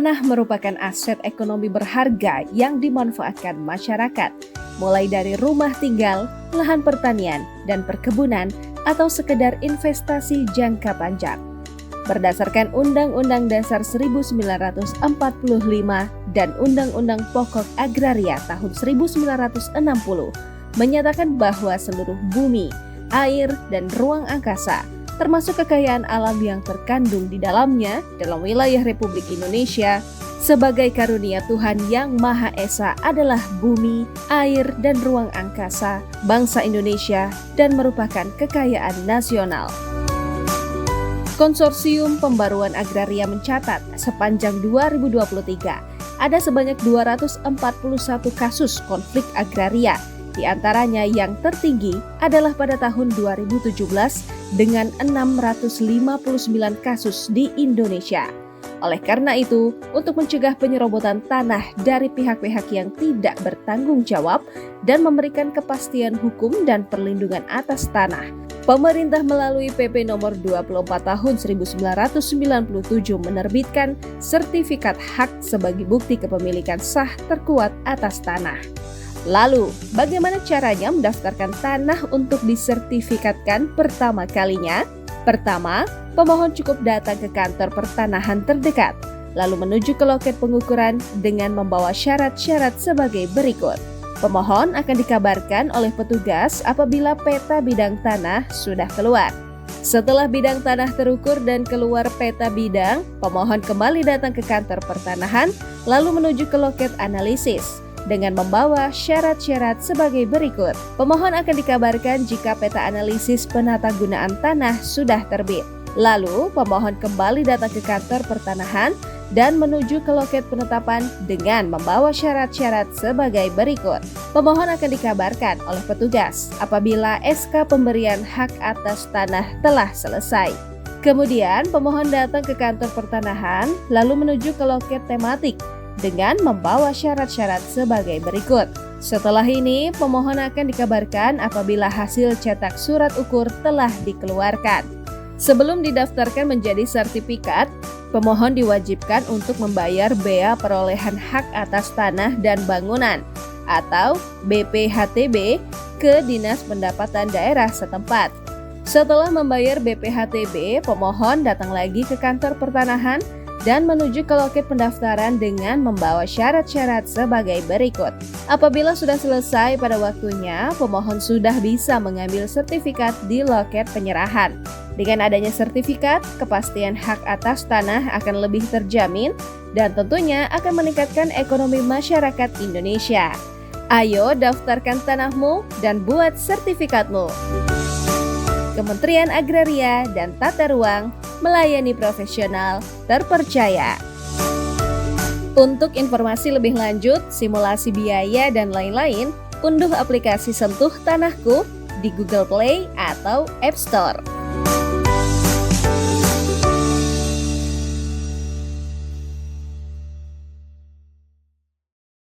Tanah merupakan aset ekonomi berharga yang dimanfaatkan masyarakat, mulai dari rumah tinggal, lahan pertanian, dan perkebunan, atau sekedar investasi jangka panjang. Berdasarkan Undang-Undang Dasar 1945 dan Undang-Undang Pokok Agraria tahun 1960, menyatakan bahwa seluruh bumi, air, dan ruang angkasa termasuk kekayaan alam yang terkandung di dalamnya dalam wilayah Republik Indonesia sebagai karunia Tuhan Yang Maha Esa adalah bumi, air, dan ruang angkasa bangsa Indonesia dan merupakan kekayaan nasional. Konsorsium Pembaruan Agraria mencatat sepanjang 2023 ada sebanyak 241 kasus konflik agraria. Di antaranya yang tertinggi adalah pada tahun 2017 dengan 659 kasus di Indonesia. Oleh karena itu, untuk mencegah penyerobotan tanah dari pihak-pihak yang tidak bertanggung jawab dan memberikan kepastian hukum dan perlindungan atas tanah, pemerintah melalui PP nomor 24 tahun 1997 menerbitkan sertifikat hak sebagai bukti kepemilikan sah terkuat atas tanah. Lalu, bagaimana caranya mendaftarkan tanah untuk disertifikatkan pertama kalinya? Pertama, pemohon cukup datang ke kantor pertanahan terdekat, lalu menuju ke loket pengukuran dengan membawa syarat-syarat sebagai berikut. Pemohon akan dikabarkan oleh petugas apabila peta bidang tanah sudah keluar. Setelah bidang tanah terukur dan keluar peta bidang, pemohon kembali datang ke kantor pertanahan, lalu menuju ke loket analisis dengan membawa syarat-syarat sebagai berikut. Pemohon akan dikabarkan jika peta analisis penatagunaan tanah sudah terbit. Lalu, pemohon kembali datang ke kantor pertanahan dan menuju ke loket penetapan dengan membawa syarat-syarat sebagai berikut. Pemohon akan dikabarkan oleh petugas apabila SK pemberian hak atas tanah telah selesai. Kemudian, pemohon datang ke kantor pertanahan lalu menuju ke loket tematik dengan membawa syarat-syarat sebagai berikut. Setelah ini, pemohon akan dikabarkan apabila hasil cetak surat ukur telah dikeluarkan. Sebelum didaftarkan menjadi sertifikat, pemohon diwajibkan untuk membayar bea perolehan hak atas tanah dan bangunan atau BPHTB ke Dinas Pendapatan Daerah setempat. Setelah membayar BPHTB, pemohon datang lagi ke kantor pertanahan dan menuju ke loket pendaftaran dengan membawa syarat-syarat sebagai berikut. Apabila sudah selesai pada waktunya, pemohon sudah bisa mengambil sertifikat di loket penyerahan. Dengan adanya sertifikat, kepastian hak atas tanah akan lebih terjamin dan tentunya akan meningkatkan ekonomi masyarakat Indonesia. Ayo daftarkan tanahmu dan buat sertifikatmu. Kementerian Agraria dan Tata Ruang melayani profesional terpercaya. Untuk informasi lebih lanjut, simulasi biaya dan lain-lain, unduh aplikasi Sentuh Tanahku di Google Play atau App Store.